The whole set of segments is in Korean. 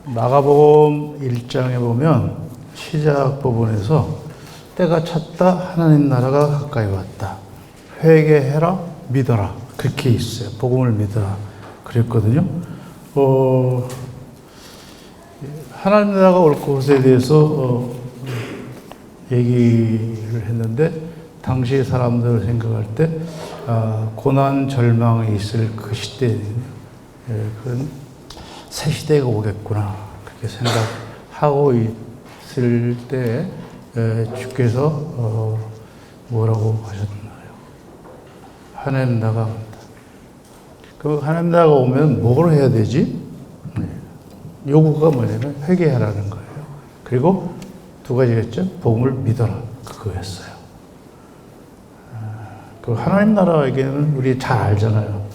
마가복음 1장에 보면 시작 부분에서 때가 찼다, 하나님 나라가 가까이 왔다, 회개해라, 믿어라, 그렇게 있어요. 복음을 믿어라 그랬거든요. 하나님 나라가 올 것에 대해서 얘기를 했는데, 당시 사람들을 생각할 때 고난 절망이 있을 그 시대에 그런 새 시대가 오겠구나 그렇게 생각하고 있을 때 주께서 뭐라고 하셨나요? 하나님 나라가 온다. 그 하나님 나라가 오면 뭘 해야 되지? 요구가 뭐냐면 회개하라는 거예요. 그리고 두 가지겠죠? 복음을 믿어라, 그거였어요. 그 하나님 나라에게는 우리 잘 알잖아요.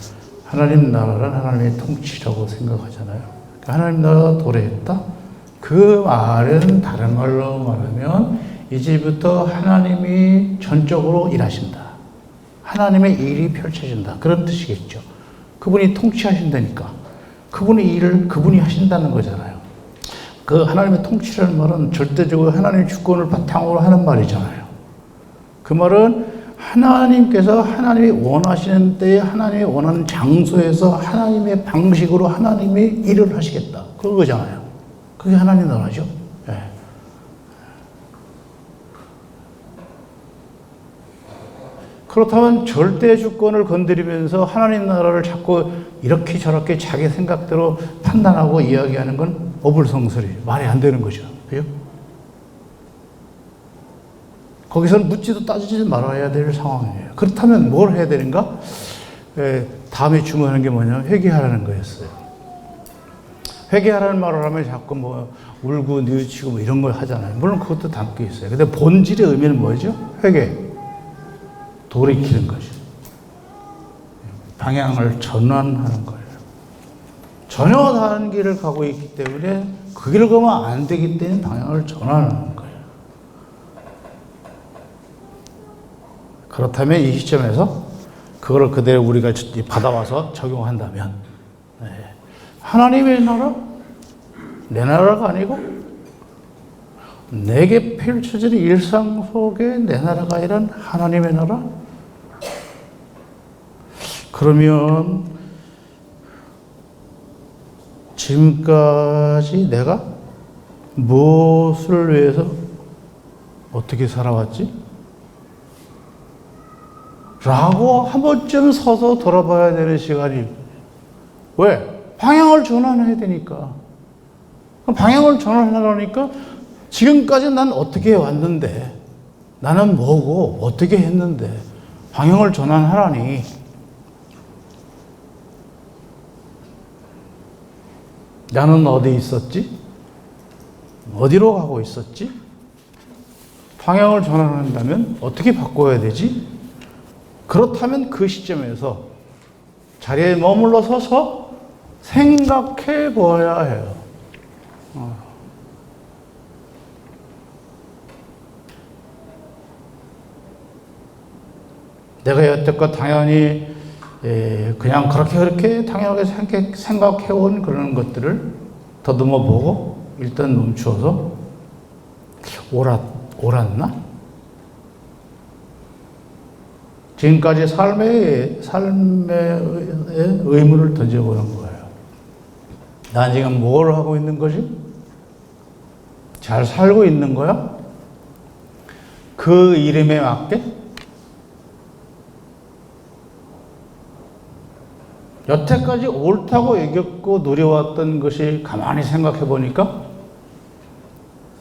하나님 나라는 하나님의 통치라고 생각하잖아요. 하나님 나라가 도래했다? 그 말은 다른 말로 말하면 이제부터 하나님이 전적으로 일하신다. 하나님의 일이 펼쳐진다. 그런 뜻이겠죠. 그분이 통치하신다니까. 그분의 일을 그분이 하신다는 거잖아요. 그 하나님의 통치라는 말은 절대적으로 하나님의 주권을 바탕으로 하는 말이잖아요. 그 말은 하나님께서 하나님이 원하시는 때에 하나님이 원하는 장소에서 하나님의 방식으로 하나님이 일을 하시겠다. 그거잖아요. 그게 하나님 나라죠. 네. 그렇다면 절대 주권을 건드리면서 하나님 나라를 자꾸 이렇게 저렇게 자기 생각대로 판단하고 이야기하는 건 어불성설이에요. 말이 안 되는 거죠. 그죠? 거기서는 묻지도 따지지 말아야 될 상황이에요. 그렇다면 뭘 해야 되는가? 다음에 주문하는 게 뭐냐면 회개하라는 거였어요. 회개하라는 말을 하면 자꾸 뭐 울고 뉘우치고 뭐 이런 걸 하잖아요. 물론 그것도 담겨 있어요. 근데 본질의 의미는 뭐죠? 회개. 돌이키는 거죠. 방향을 전환하는 거예요. 전혀 다른 길을 가고 있기 때문에 그 길을 가면 안 되기 때문에 방향을 전환하는 거예요. 그렇다면 이 시점에서 그걸 그대로 우리가 받아와서 적용한다면, 하나님의 나라? 내 나라가 아니고 내게 펼쳐지는 일상 속에 내 나라가 아니라 하나님의 나라? 그러면 지금까지 내가 무엇을 위해서 어떻게 살아왔지? 라고 한 번쯤 서서 돌아봐야 되는 시간이. 왜? 방향을 전환해야 되니까. 방향을 전환하려니까 지금까지 난 어떻게 왔는데, 나는 뭐고 어떻게 했는데 방향을 전환하라니. 나는 어디 있었지? 어디로 가고 있었지? 방향을 전환한다면 어떻게 바꿔야 되지? 그렇다면 그 시점에서 자리에 머물러 서서 생각해 보아야 해요. 내가 여태껏 당연히 그냥 그렇게 당연하게 생각해 온 그런 것들을 더듬어 보고 일단 멈추어서 옳았나? 지금까지 삶의 의문을 던져보는 거예요. 난 지금 뭘 하고 있는 거지? 잘 살고 있는 거야? 그 이름에 맞게? 여태까지 옳다고 여겼고 누려왔던 것이 가만히 생각해 보니까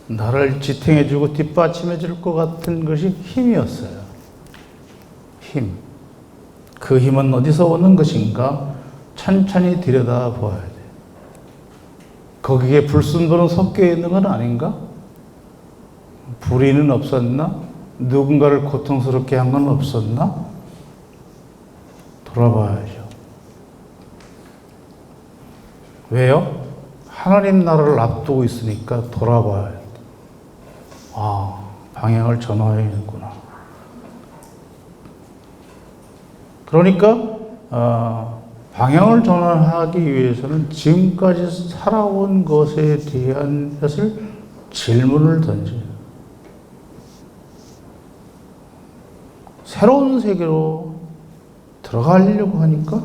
나를 지탱해주고 뒷받침해줄 것 같은 것이 힘이었어요. 힘. 그 힘은 어디서 오는 것인가? 천천히 들여다 보아야 돼. 거기에 불순물은 섞여 있는 건 아닌가? 불의는 없었나? 누군가를 고통스럽게 한 건 없었나? 돌아봐야죠. 왜요? 하나님 나라를 앞두고 있으니까 돌아봐야 돼. 방향을 전환해야겠구나. 그러니까 방향을 전환하기 위해서는 지금까지 살아온 것에 대한 것을 질문을 던져요. 새로운 세계로 들어가려고 하니까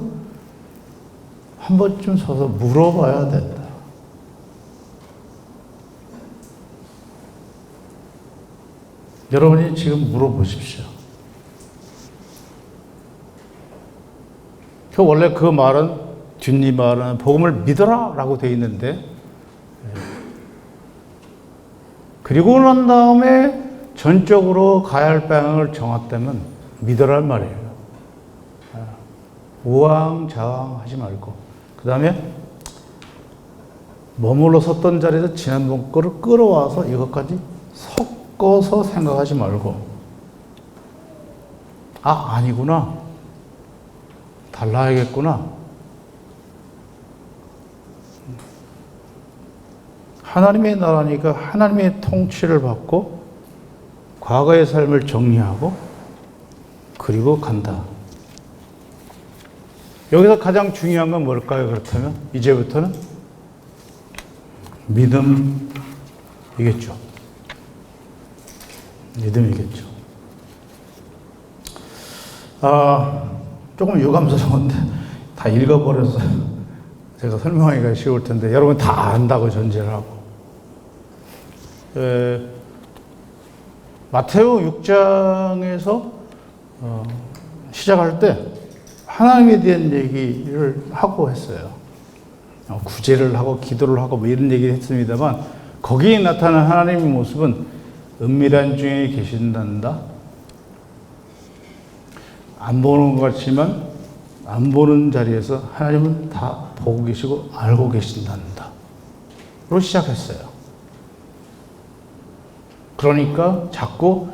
한 번쯤 서서 물어봐야 된다. 여러분이 지금 물어보십시오. 원래 그 말은, 뒷말은 복음을 믿어라 라고 되어 있는데, 그리고 난 다음에 전적으로 가야 할 방향을 정했다면 믿어라는 말이에요. 우왕좌왕 하지 말고, 그 다음에 머물러 섰던 자리에서 지난번 거를 끌어와서 이것까지 섞어서 생각하지 말고, 아니구나. 달라야겠구나. 하나님의 나라니까 하나님의 통치를 받고 과거의 삶을 정리하고 그리고 간다. 여기서 가장 중요한 건 뭘까요? 그렇다면 이제부터는 믿음이겠죠. 믿음이겠죠. 조금 유감스러운데 다 읽어버렸어요. 제가 설명하기가 쉬울 텐데 여러분 다 안다고 전제를 하고. 마태오 6장에서 시작할 때 하나님에 대한 얘기를 하고 했어요. 구제를 하고 기도를 하고 뭐 이런 얘기를 했습니다만, 거기에 나타난 하나님의 모습은 은밀한 중에 계신단다. 안 보는 것 같지만 안 보는 자리에서 하나님은 다 보고 계시고 알고 계신단다. 로 시작했어요. 그러니까 자꾸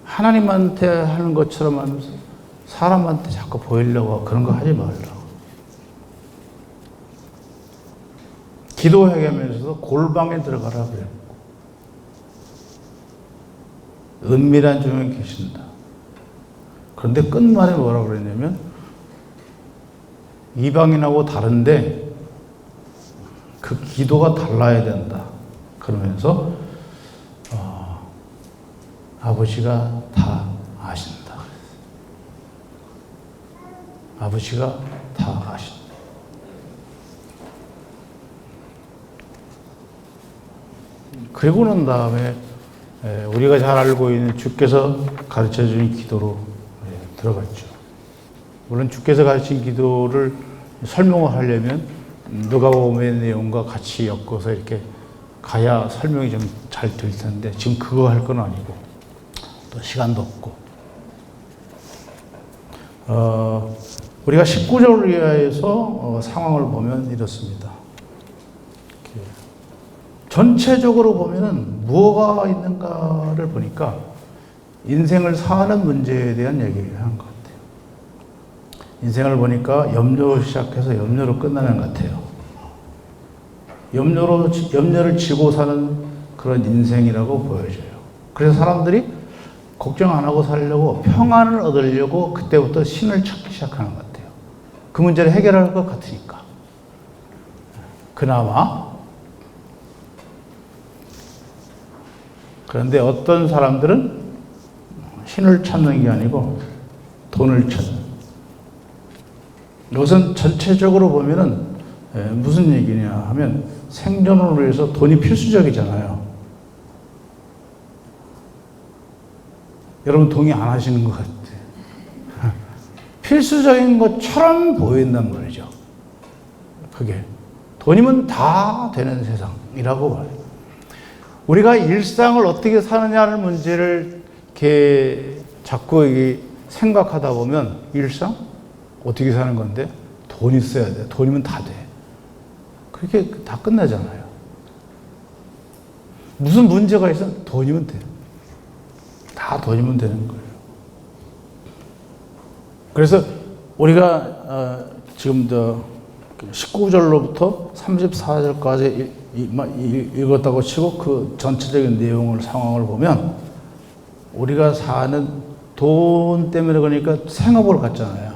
하나님한테 하는 것처럼 하면서 사람한테 자꾸 보이려고 그런 거 하지 말라고. 기도하면서도 골방에 들어가라 그래요. 은밀한 중에 계신다. 그런데 끝말에 뭐라고 그랬냐면, 이방인하고 다른데 그 기도가 달라야 된다. 그러면서 아버지가 다 아신다. 아버지가 다 아신다. 그리고 난 다음에 우리가 잘 알고 있는 주께서 가르쳐 주신 기도로 들어갔죠. 물론 주께서 가르친 기도를 설명을 하려면 누가복음의 내용과 같이 엮어서 이렇게 가야 설명이 좀 잘 될 텐데 지금 그거 할 건 아니고 또 시간도 없고, 우리가 19절 이하에서 상황을 보면 이렇습니다. 전체적으로 보면은 무엇가 있는가를 보니까 인생을 사는 문제에 대한 얘기를 하는 것 같아요. 인생을 보니까 염려로 시작해서 염려로 끝나는 것 같아요. 염려를 지고 사는 그런 인생이라고 보여져요. 그래서 사람들이 걱정 안 하고 살려고, 평안을 얻으려고 그때부터 신을 찾기 시작하는 것 같아요. 그 문제를 해결할 것 같으니까. 그나마. 그런데 어떤 사람들은 신을 찾는 게 아니고 돈을 찾는. 이것은 전체적으로 보면은 무슨 얘기냐 하면 생존을 위해서 돈이 필수적이잖아요. 여러분 동의 안 하시는 것 같아요. 필수적인 것처럼 보인단 말이죠. 그게 돈이면 다 되는 세상이라고 말해요. 우리가 일상을 어떻게 사느냐는 문제를 이렇게 자꾸 생각하다 보면, 일상? 어떻게 사는 건데? 돈 있어야 돼. 돈이면 다 돼. 그렇게 다 끝나잖아요. 무슨 문제가 있어? 돈이면 돼. 다 돈이면 되는 거예요. 그래서 우리가 지금 19절로부터 34절까지 읽었다고 치고 그 전체적인 내용을, 상황을 보면 우리가 사는 돈 때문에 그러니까 생업을 갖잖아요.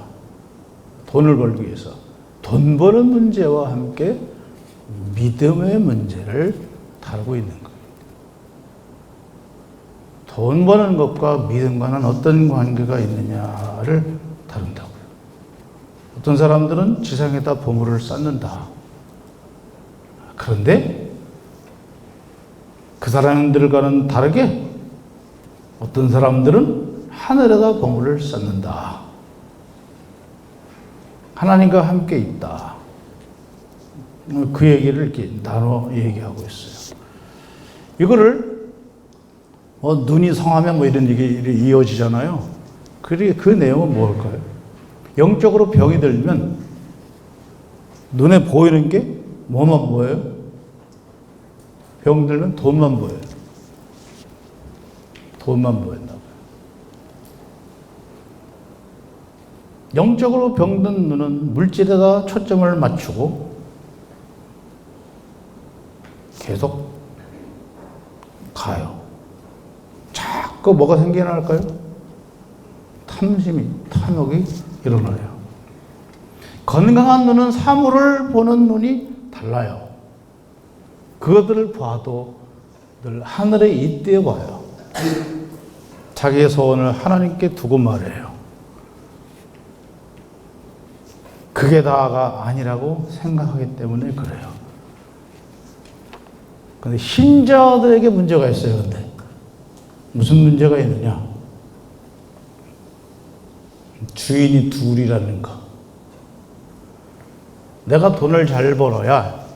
돈을 벌기 위해서. 돈 버는 문제와 함께 믿음의 문제를 다루고 있는 거예요. 돈 버는 것과 믿음과는 어떤 관계가 있느냐를 다룬다고요. 어떤 사람들은 지상에다 보물을 쌓는다. 그런데 그 사람들과는 다르게 어떤 사람들은 하늘에다 보물을 쌓는다. 하나님과 함께 있다. 그 얘기를 이렇게 나눠 얘기하고 있어요. 이거를 눈이 성하면 이런 얘기 이어지잖아요. 그 내용은 뭘까요? 영적으로 병이 들면 눈에 보이는 게 뭐만 보여요? 병 들면 돈만 보여요. 돈만 보였나 봐요. 영적으로 병든 눈은 물질에다 초점을 맞추고 계속 가요. 자꾸 뭐가 생겨날까요? 탐욕이 일어나요. 건강한 눈은 사물을 보는 눈이 달라요. 그것들을 봐도 늘 하늘에 잇대어 봐요. 자기의 소원을 하나님께 두고 말해요. 그게 다가 아니라고 생각하기 때문에 그래요. 근데 신자들에게 문제가 있어요. 근데 무슨 문제가 있느냐? 주인이 둘이라는 거. 내가 돈을 잘 벌어야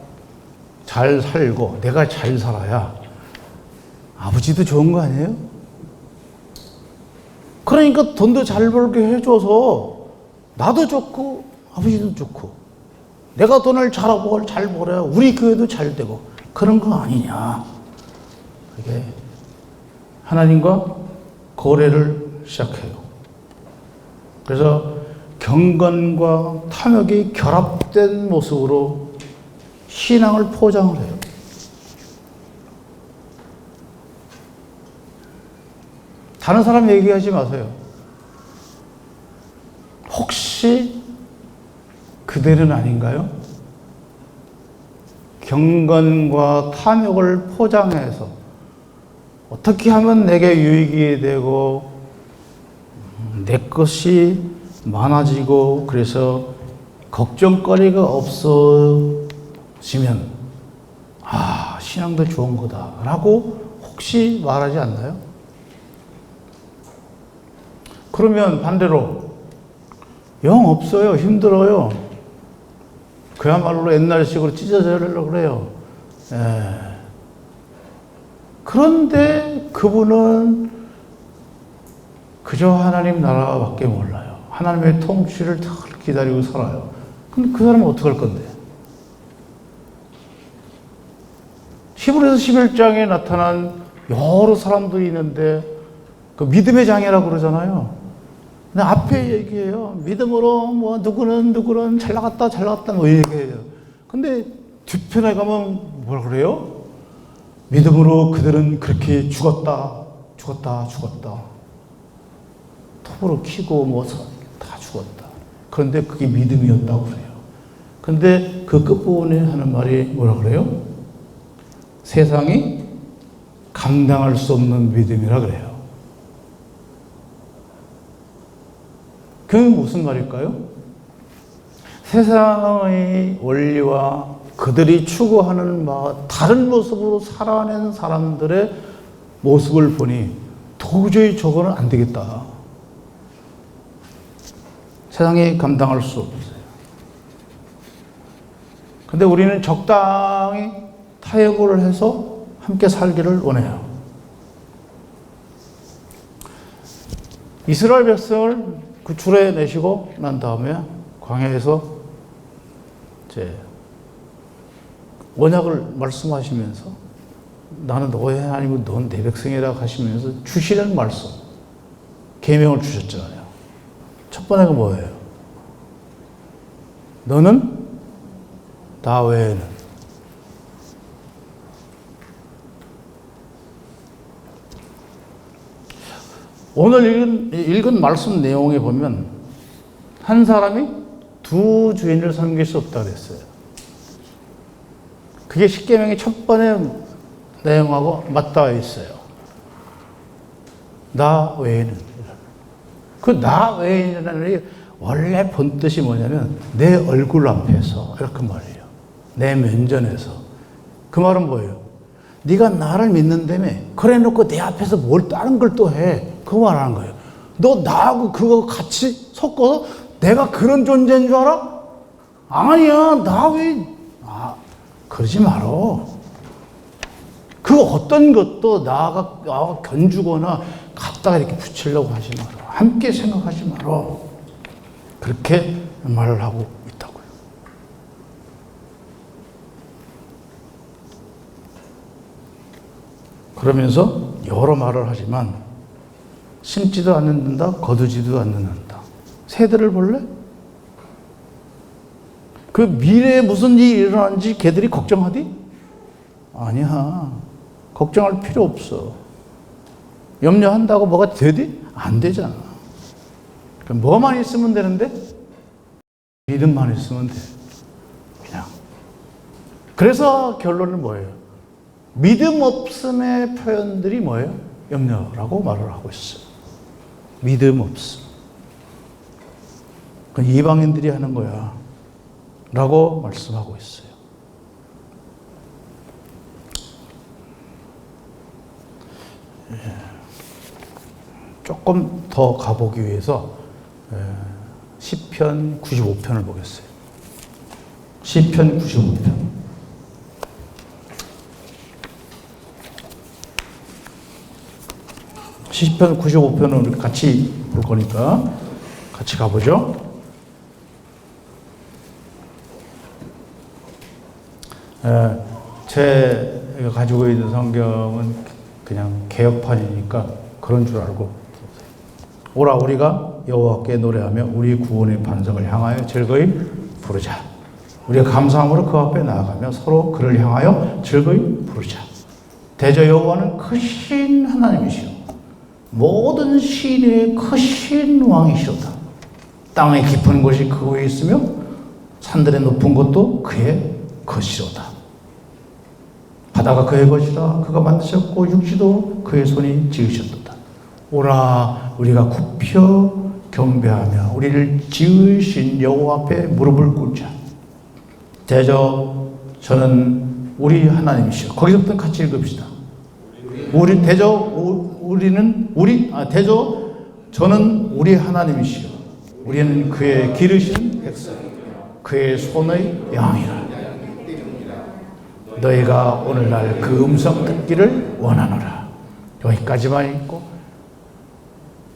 잘 살고 내가 잘 살아야 아버지도 좋은 거 아니에요? 그러니까 돈도 잘 벌게 해줘서 나도 좋고 아버지도 좋고 내가 돈을 잘 벌어야 우리 교회도 잘 되고 그런 거 아니냐. 그게 하나님과 거래를 시작해요. 그래서 경건과 탐욕이 결합된 모습으로 신앙을 포장을 해요. 다른 사람 얘기하지 마세요. 혹시 그대는 아닌가요? 경건과 탐욕을 포장해서 어떻게 하면 내게 유익이 되고 내 것이 많아지고 그래서 걱정거리가 없어지면 신앙도 좋은 거다라고 혹시 말하지 않나요? 그러면 반대로 영 없어요. 힘들어요. 그야말로 옛날식으로 찢어지려고 그래요. 그런데 그분은 그저 하나님 나라밖에 몰라요. 하나님의 통치를 늘 기다리고 살아요. 근데 그 사람은 어떻게 할 건데? 히브리서 11장에 나타난 여러 사람들이 있는데 그 믿음의 장이라고 그러잖아요. 근데 앞에 얘기해요. 믿음으로 누구는 잘 나갔다 얘기해요. 근데 뒤편에 가면 뭐라 그래요? 믿음으로 그들은 그렇게 죽었다. 톱으로 키고 다 죽었다. 그런데 그게 믿음이었다고 그래요. 근데 그 끝부분에 하는 말이 뭐라 그래요? 세상이 감당할 수 없는 믿음이라 그래요. 그게 무슨 말일까요? 세상의 원리와 그들이 추구하는 다른 모습으로 살아낸 사람들의 모습을 보니 도저히 저거는 안 되겠다. 세상이 감당할 수 없어요. 근데 우리는 적당히 타협을 해서 함께 살기를 원해요. 이스라엘 백성을 구출해 내시고 난 다음에 광야에서 이제 언약을 말씀하시면서 나는 너의 하나님이고 넌 내 백성이라고 하시면서 주시는 말씀, 계명을 주셨잖아요. 첫 번째가 뭐예요? 너는 나 외에는 오늘 읽은 말씀 내용에 보면 한 사람이 두 주인을 섬길 수 없다 그랬어요. 그게 십계명의 첫 번째 내용하고 맞닿아 있어요. 나 외에는. 그 나 외에는 이 원래 본 뜻이 뭐냐면 내 얼굴 앞에서 이렇게 말이에요. 내 면전에서. 그 말은 뭐예요? 네가 나를 믿는다며 그래 놓고 내 앞에서 뭘 다른 걸 또 해. 그 말하는 거예요. 너 나하고 그거 같이 섞어서 내가 그런 존재인 줄 알아? 아니야. 나 왜 그러지 말어. 그 어떤 것도 나가 견주거나 갖다가 이렇게 붙이려고 하지 말어. 함께 생각하지 말어. 그렇게 말을 하고 있다고요. 그러면서 여러 말을 하지만 심지도 않는다, 거두지도 않는다. 새들을 볼래? 그 미래에 무슨 일이 일어나는지 걔들이 걱정하디? 아니야. 걱정할 필요 없어. 염려한다고 뭐가 되디? 안 되잖아. 그러니까 뭐만 있으면 되는데? 믿음만 있으면 돼. 그냥. 그래서 결론은 뭐예요? 믿음 없음의 표현들이 뭐예요? 염려라고 말을 하고 있어요. 믿음 없음. 그건 이방인들이 하는 거야. 라고 말씀하고 있어요. 조금 더 가보기 위해서 시편 95편을 보겠어요. 시편 95편. 시편 95편은 우리 같이 볼 거니까 같이 가보죠. 제가 가지고 있는 성경은 그냥 개역판이니까 그런 줄 알고 오라 우리가 여호와께 노래하며 우리 구원의 반석을 향하여 즐거이 부르자. 우리가 감사함으로 그 앞에 나아가며 서로 그를 향하여 즐거이 부르자. 대저 여호와는 크신 하나님이시오. 모든 신의 크신 왕이시로다. 땅의 깊은 곳이 그곳에 있으며 산들의 높은 곳도 그의 것이로다. 바다가 그의 것이라 그가 만드셨고 육지도 그의 손이 지으셨도다. 오라 우리가 굽혀 경배하며 우리를 지으신 여호와 앞에 무릎을 꿇자. 대저 저는 우리 하나님이시오. 거기서부터 같이 읽읍시다. 대저 저는 우리 하나님이시오. 우리는 그의 기르신 백성 그의 손의 양이라. 너희가 오늘날 그 음성 듣기를 원하노라. 여기까지만 읽고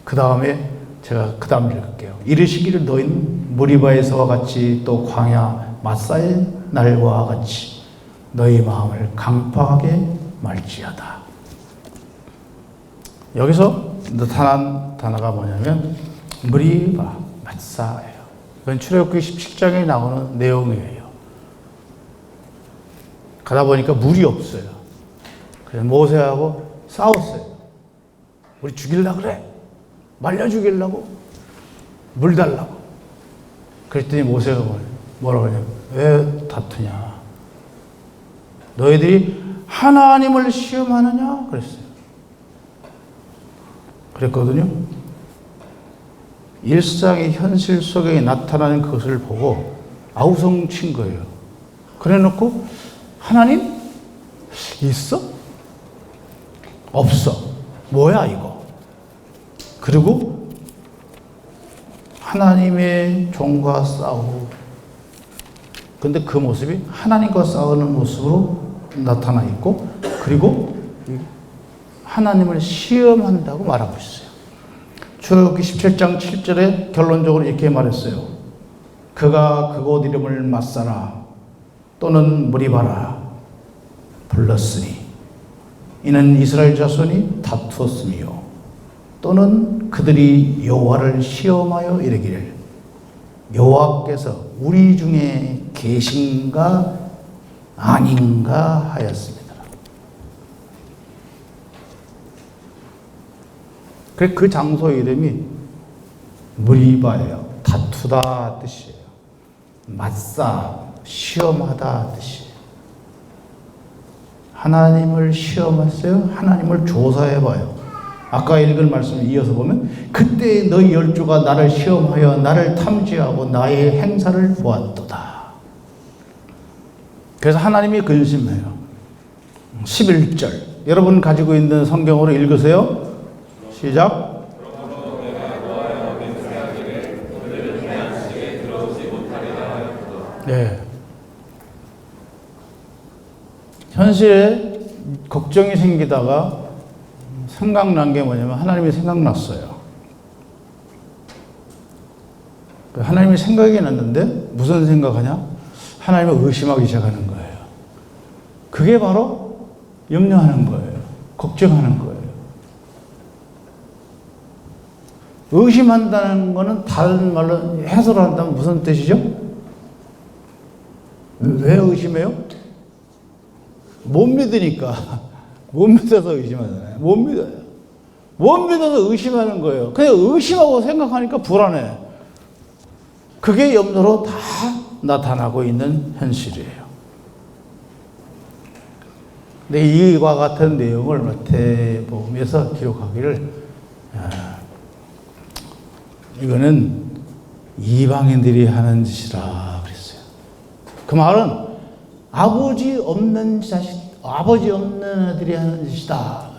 그 다음에 제가 그 다음 읽을게요. 이르시기를 너희는 무리바에서와 같이 또 광야 마사의 날과 같이 너희 마음을 강팍하게 말지어다. 여기서 나타난 단어가 뭐냐면 무리바, 마사예요. 이건 출애굽기 17장에 나오는 내용이에요. 가다 보니까 물이 없어요. 그래서 모세하고 싸웠어요. 우리 죽일라 그래. 말려 죽이려고. 물 달라고. 그랬더니 모세가 뭐라고 하냐면 왜 다투냐. 너희들이 하나님을 시험하느냐 그랬어요. 그랬거든요. 일상의 현실 속에 나타나는 것을 보고 아우성친 거예요. 그래 놓고 하나님 있어? 없어. 뭐야 이거? 그리고 하나님의 종과 싸우고 근데 그 모습이 하나님과 싸우는 모습으로 나타나 있고 그리고 하나님을 시험한다고 말하고 있어요. 출애굽기 17장 7절에 결론적으로 이렇게 말했어요. 그가 그곳 이름을 마사라 또는 무리바라 불렀으니 이는 이스라엘 자손이 다투었으며 또는 그들이 여호와를 시험하여 이르기를 여호와께서 우리 중에 계신가 아닌가 하였습니다. 그래서 그 장소 이름이 무리바예요. 다투다 뜻이에요. 맞싸 시험하다 뜻이에요. 하나님을 시험했어요. 하나님을 조사해봐요. 아까 읽은 말씀을 이어서 보면 그때 너희 열조가 나를 시험하여 나를 탐지하고 나의 행사를 보았도다. 그래서 하나님이 근심해요. 11절 여러분 가지고 있는 성경으로 읽으세요. 시작. 네. 현실에 걱정이 생기다가 생각난 게 뭐냐면 하나님이 생각났어요. 하나님이 생각이 났는데 무슨 생각하냐? 하나님을 의심하기 시작하는 거예요. 그게 바로 염려하는 거예요. 걱정하는 거예요. 의심한다는 거는 다른 말로 해설한다면 무슨 뜻이죠? 왜 의심해요? 못 믿으니까. 못 믿어서 의심하잖아요. 못 믿어요. 못 믿어서 의심하는 거예요. 그냥 의심하고 생각하니까 불안해. 그게 염려로 다 나타나고 있는 현실이에요. 근데 이와 같은 내용을 마태복음에서 기록하기를 이거는 이방인들이 하는 짓이라 그랬어요. 그 말은 아버지 없는 애들이 하는 짓이다.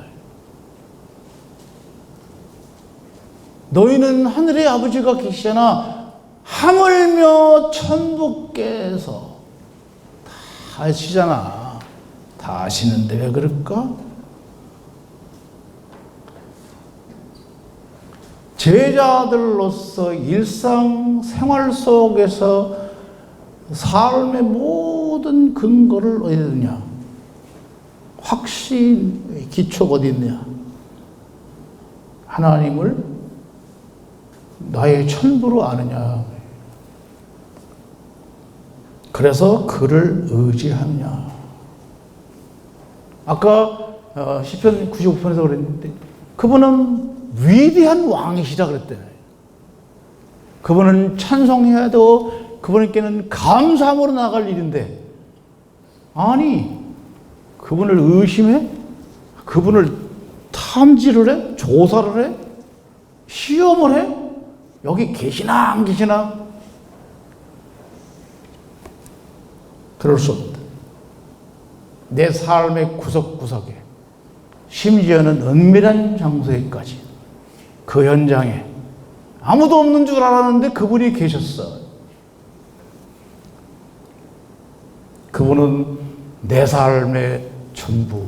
너희는 하늘의 아버지가 계시잖아. 하물며 천부께서 다 아시잖아. 다 아시는데 왜 그럴까? 제자들로서 일상생활 속에서 삶의 모든 근거를 어디에 두냐? 확신, 기초가 어디 있느냐? 하나님을 나의 천부로 아느냐? 그래서 그를 의지하느냐? 아까 시편 95편에서 그랬는데 그분은 위대한 왕이시라 그랬잖아요. 그분은 찬송해야 되고 그분께는 감사함으로 나갈 일인데 아니 그분을 의심해? 그분을 탐지를 해? 조사를 해? 시험을 해? 여기 계시나 안 계시나? 그럴 수 없다. 내 삶의 구석구석에 심지어는 은밀한 장소에까지 그 현장에 아무도 없는 줄 알았는데 그분이 계셨어. 그분은 내 삶의 전부.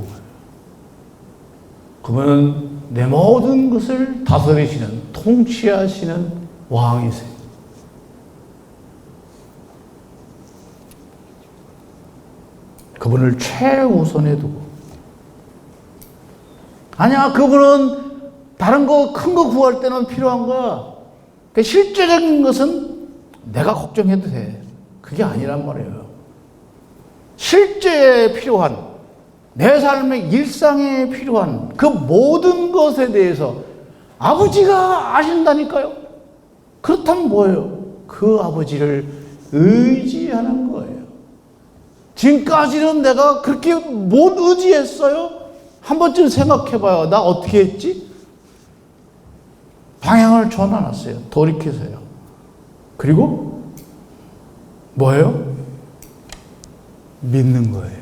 그분은 내 모든 것을 다스리시는, 통치하시는 왕이세요. 그분을 최우선에 두고. 아니야, 그분은 다른 거, 큰 거 구할 때는 필요한 거야. 그러니까 실제적인 것은 내가 걱정해도 돼. 그게 아니란 말이에요. 실제에 필요한, 내 삶의 일상에 필요한 그 모든 것에 대해서 아버지가 아신다니까요. 그렇다면 뭐예요? 그 아버지를 의지하는 거예요. 지금까지는 내가 그렇게 못 의지했어요? 한 번쯤 생각해봐요. 나 어떻게 했지? 방향을 전환했어요. 돌이키세요. 그리고 뭐예요? 믿는 거예요.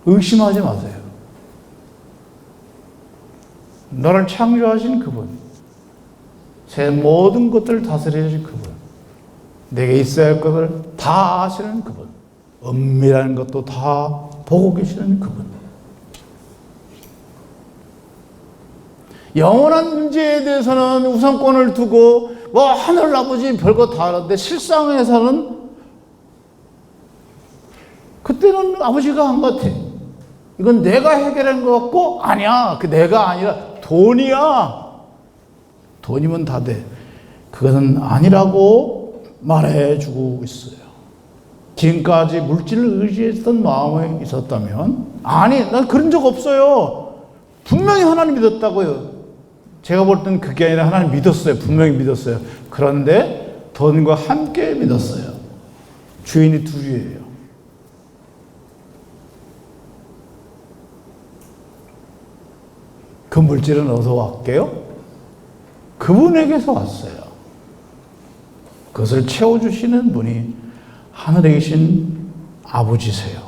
의심하지 마세요. 너를 창조하신 그분, 제 모든 것들을 다스리신 그분, 내게 있어야 할 것을 다 아시는 그분, 은밀한 것도 다 보고 계시는 그분. 영원한 문제에 대해서는 우선권을 두고 뭐 하늘 아버지 별거 다 하는데 실상에서는 그때는 아버지가 한 것 같아. 이건 내가 해결한 것 같고 아니야. 그 내가 아니라 돈이야. 돈이면 다 돼. 그것은 아니라고 말해주고 있어요. 지금까지 물질을 의지했던 마음이 있었다면 아니, 난 그런 적 없어요. 분명히 하나님 믿었다고요. 제가 볼 때는 그게 아니라 하나님 믿었어요. 분명히 믿었어요. 그런데 돈과 함께 믿었어요. 주인이 둘이에요. 그 물질은 어디서 왔게요? 그분에게서 왔어요. 그것을 채워주시는 분이 하늘에 계신 아버지세요.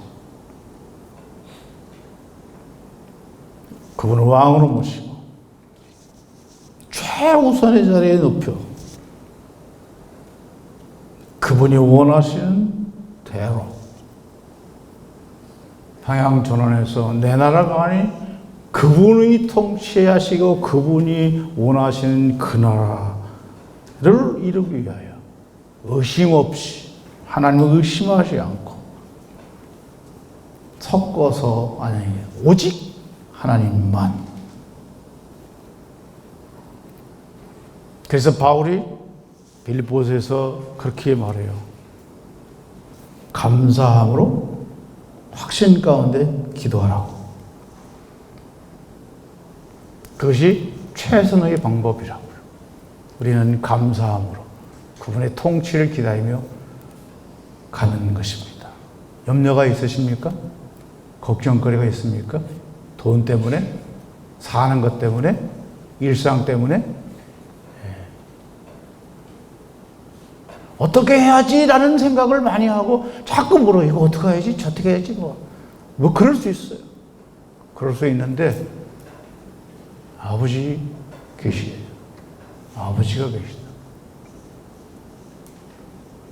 그분을 왕으로 모시고 최우선의 자리에 높여 그분이 원하시는 대로 방향전환해서 내 나라가 아닌 그분이 통치하시고 그분이 원하시는 그 나라를 이루기 위하여 의심 없이 하나님을 의심하지 않고 섞어서 아니 오직 하나님만. 그래서 바울이 빌립보서에서 그렇게 말해요. 감사함으로 확신 가운데 기도하라고. 그것이 최선의 방법이라고요. 우리는 감사함으로 그분의 통치를 기다리며 가는 것입니다. 염려가 있으십니까? 걱정거리가 있습니까? 돈 때문에? 사는 것 때문에? 일상 때문에? 어떻게 해야지라는 생각을 많이 하고 자꾸 물어. 이거 어떻게 해야지? 저떻게 해야지? 뭐 그럴 수 있어요. 그럴 수 있는데 아버지 계시에요. 아버지가 계시다.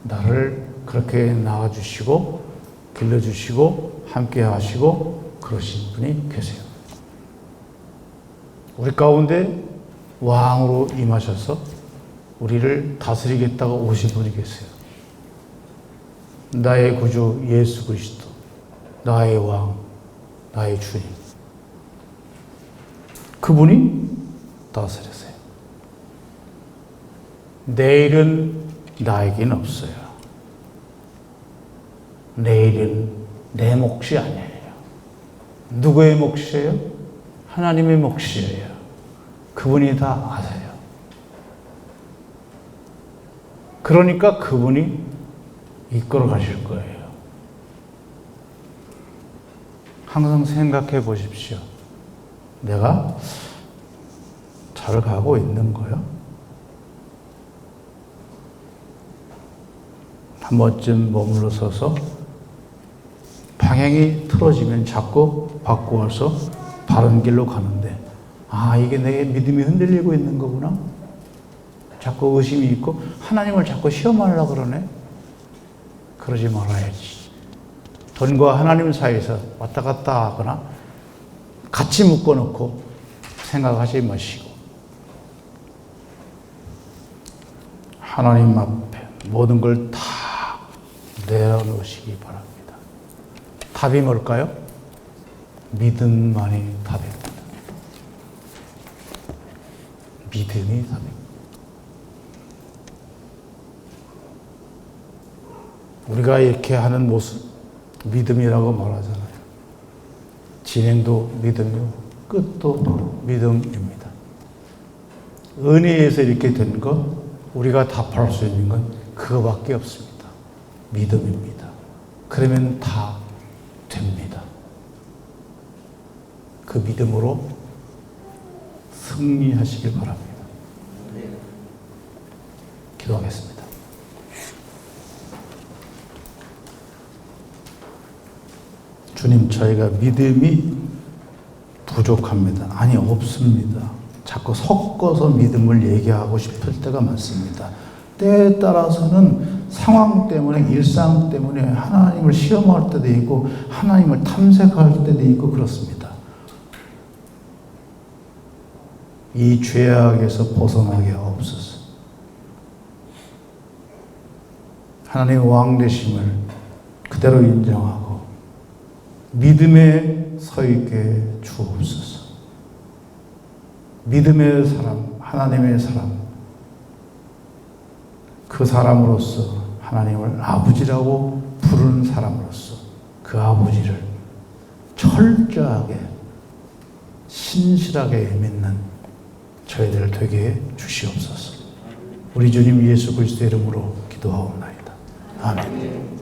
나를 그렇게 낳아주시고 길러주시고 함께 하시고 그러신 분이 계세요. 우리 가운데 왕으로 임하셔서 우리를 다스리겠다고 오신 분이 계세요. 나의 구주 예수 그리스도, 나의 왕, 나의 주님. 그분이 다스리세요. 내일은 나에겐 없어요. 내일은 내 몫이 아니에요. 누구의 몫이에요? 하나님의 몫이에요. 그분이 다 아세요. 그러니까 그분이 이끌어 가실 거예요. 항상 생각해 보십시오. 내가 잘 가고 있는 거야? 한 번쯤 머물러 서서 방향이 틀어지면 자꾸 바꾸어서 바른 길로 가는데, 아, 이게 내 믿음이 흔들리고 있는 거구나? 자꾸 의심이 있고 하나님을 자꾸 시험하려고 그러네? 그러지 말아야지. 돈과 하나님 사이에서 왔다 갔다 하거나 같이 묶어놓고 생각하지 마시고 하나님 앞에 모든 걸 다 내려놓으시기 바랍니다. 답이 뭘까요? 믿음만이 답입니다. 믿음이 답입니다. 우리가 이렇게 하는 모습, 믿음이라고 말하잖아요. 진행도 믿음이고 끝도 믿음입니다. 은혜에서 이렇게 된 것, 우리가 답할 수 있는 건 그거밖에 없습니다. 믿음입니다. 그러면 다 됩니다. 그 믿음으로 승리하시길 바랍니다. 기도하겠습니다. 주님, 저희가 믿음이 부족합니다. 아니, 없습니다. 자꾸 섞어서 믿음을 얘기하고 싶을 때가 많습니다. 때에 따라서는 상황 때문에, 일상 때문에 하나님을 시험할 때도 있고 하나님을 탐색할 때도 있고 그렇습니다. 이 죄악에서 벗어나게 하옵소서. 하나님의 왕 되심을 그대로 인정하고 믿음에 서 있게 주옵소서. 믿음의 사람, 하나님의 사람, 그 사람으로서 하나님을 아버지라고 부르는 사람으로서 그 아버지를 철저하게 신실하게 믿는 저희들 되게 해 주시옵소서. 우리 주님 예수 그리스도의 이름으로 기도하옵나이다. 아멘.